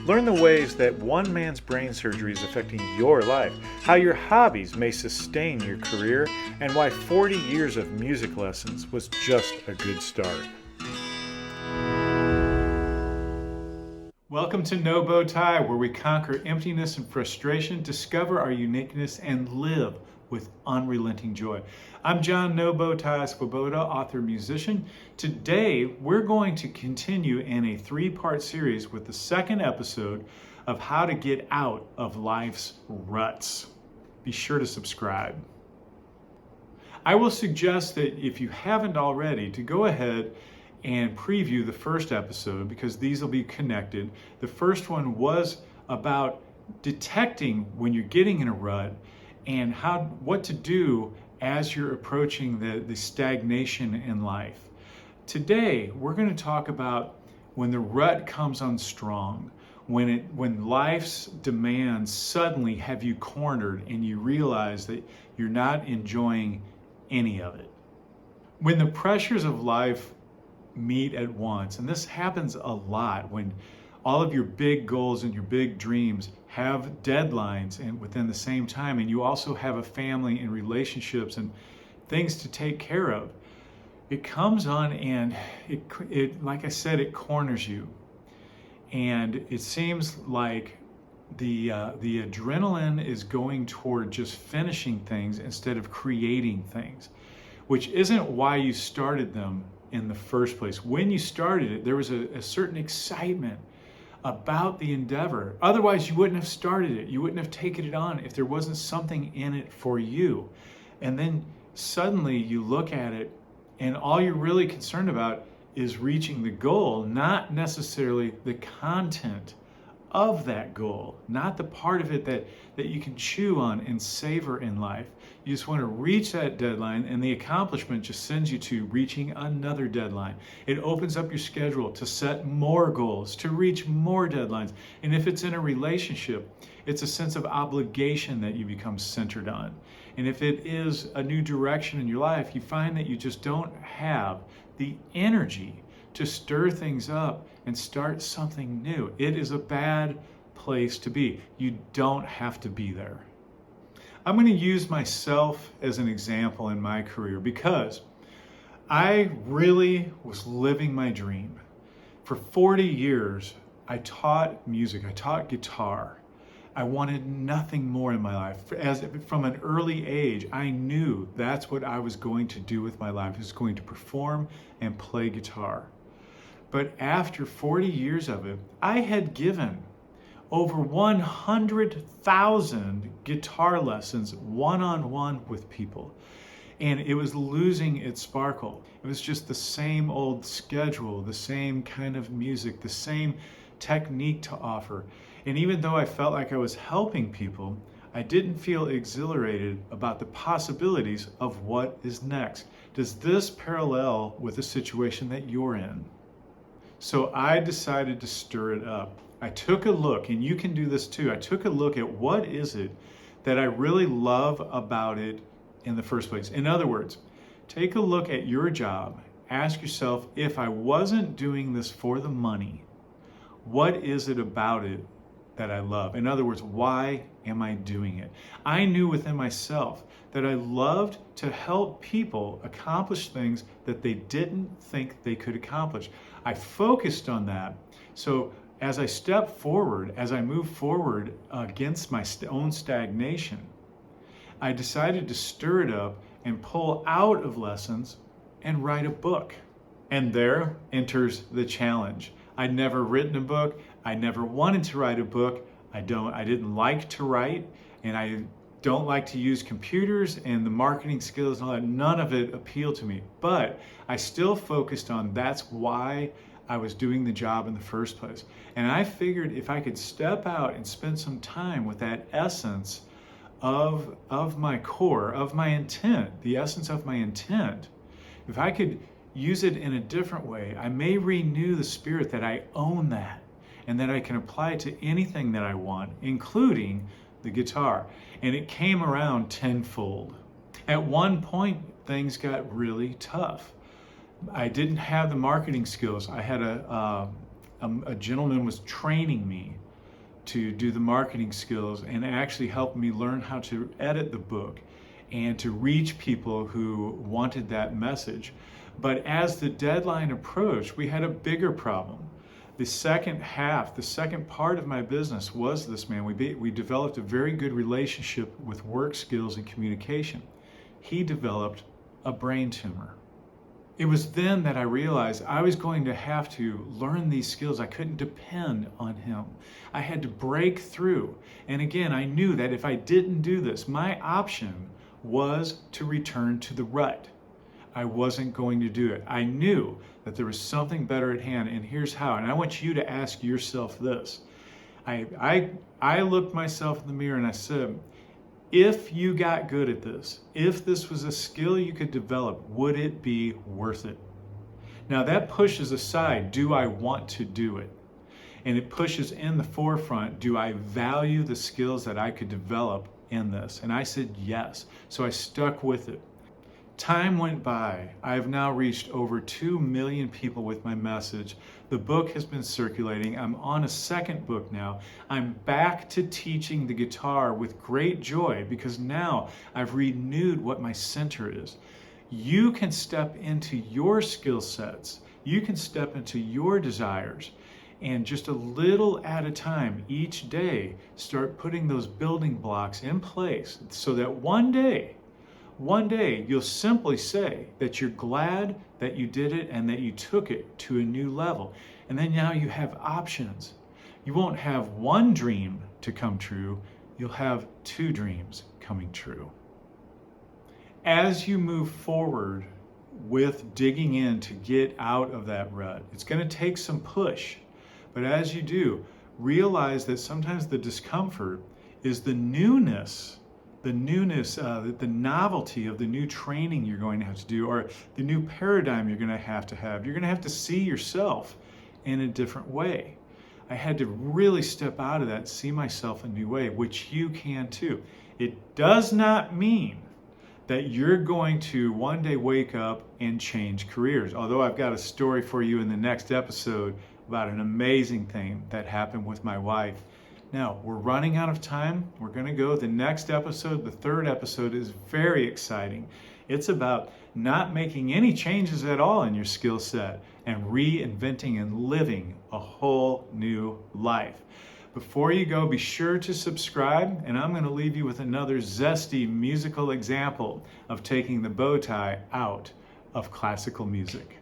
Learn the ways that one man's brain surgery is affecting your life, how your hobbies may sustain your career, and why 40 years of music lessons was just a good start. Welcome to No Bow Tie, where we conquer emptiness and frustration, discover our uniqueness, and live with unrelenting joy. I'm John No Bow Tie Swoboda, author, musician. Today, we're going to continue in a three-part series with the second episode of how to get out of life's ruts. Be sure to subscribe. I will suggest that if you haven't already, to go ahead and preview the first episode, because these will be connected. The first one was about detecting when you're getting in a rut and what to do as you're approaching the stagnation in life. Today, we're going to talk about when the rut comes on strong, when life's demands suddenly have you cornered and you realize that you're not enjoying any of it. When the pressures of life meet at once, and this happens a lot when all of your big goals and your big dreams have deadlines and within the same time, and you also have a family and relationships and things to take care of. It comes on and it like I said, it corners you, and it seems like the adrenaline is going toward just finishing things instead of creating things, which isn't why you started them in the first place. When you started it, there was a certain excitement about the endeavor. Otherwise, you wouldn't have started it. You wouldn't have taken it on if there wasn't something in it for you. And then suddenly you look at it and all you're really concerned about is reaching the goal, not necessarily the content of that goal, not the part of it that you can chew on and savor in life. You just want to reach that deadline, and the accomplishment just sends you to reaching another deadline. It opens up your schedule to set more goals, to reach more deadlines. And if it's in a relationship, it's a sense of obligation that you become centered on. And if it is a new direction in your life, you find that you just don't have the energy to stir things up and start something new. It is a bad place to be. You don't have to be there. I'm going to use myself as an example in my career because I really was living my dream. For 40 years, I taught music, I taught guitar. I wanted nothing more in my life. From an early age, I knew that's what I was going to do with my life. I was going to perform and play guitar. But after 40 years of it, I had given over 100,000 guitar lessons one-on-one with people. And it was losing its sparkle. It was just the same old schedule, the same kind of music, the same technique to offer. And even though I felt like I was helping people, I didn't feel exhilarated about the possibilities of what is next. Does this parallel with the situation that you're in? So I decided to stir it up. I took a look, and you can do this too. I took a look at what is it that I really love about it in the first place. In other words, take a look at your job. Ask yourself, if I wasn't doing this for the money, what is it about it that I love? In other words, why am I doing it? I knew within myself that I loved to help people accomplish things that they didn't think they could accomplish. I focused on that. So as I step forward, as I move forward against my own stagnation, I decided to stir it up and pull out of lessons and write a book. And there enters the challenge. I'd never written a book. I never wanted to write a book. I didn't like to write, and I don't like to use computers and the marketing skills and all that. None of it appealed to me. But I still focused on that's why I was doing the job in the first place. And I figured if I could step out and spend some time with that essence of my core, of my intent, the essence of my intent, if I could use it in a different way, I may renew the spirit that I own that and that I can apply it to anything that I want, including the guitar. And it came around tenfold. At one point, things got really tough. I didn't have the marketing skills. I had a gentleman was training me to do the marketing skills and actually helped me learn how to edit the book and to reach people who wanted that message. But as the deadline approached, we had a bigger problem. The second part of my business was this man. We developed a very good relationship with work skills and communication. He developed a brain tumor. It was then that I realized I was going to have to learn these skills. I couldn't depend on him. I had to break through. And again, I knew that if I didn't do this, my option was to return to the rut. I wasn't going to do it. I knew that there was something better at hand, and here's how. And I want you to ask yourself this. I looked myself in the mirror and I said, if you got good at this, if this was a skill you could develop, would it be worth it? Now that pushes aside, do I want to do it? And it pushes in the forefront, do I value the skills that I could develop in this? And I said yes. So I stuck with it. Time went by. I have now reached over 2 million people with my message. The book has been circulating. I'm on a second book now. I'm back to teaching the guitar with great joy because now I've renewed what my center is. You can step into your skill sets. You can step into your desires. And just a little at a time, each day, start putting those building blocks in place so that one day you'll simply say that you're glad that you did it and that you took it to a new level. And then now you have options. You won't have one dream to come true, you'll have 2 dreams coming true. As you move forward with digging in to get out of that rut, it's going to take some push. But as you do, realize that sometimes the discomfort is the newness, the novelty of the new training you're going to have to do, or the new paradigm you're going to have to have. You're going to have to see yourself in a different way. I had to really step out of that, see myself a new way, which you can too. It does not mean that you're going to one day wake up and change careers. Although I've got a story for you in the next episode about an amazing thing that happened with my wife. Now, we're running out of time. We're going to go. The next episode, the 3rd episode, is very exciting. It's about not making any changes at all in your skill set and reinventing and living a whole new life. Before you go, be sure to subscribe, and I'm going to leave you with another zesty musical example of taking the bow tie out of classical music.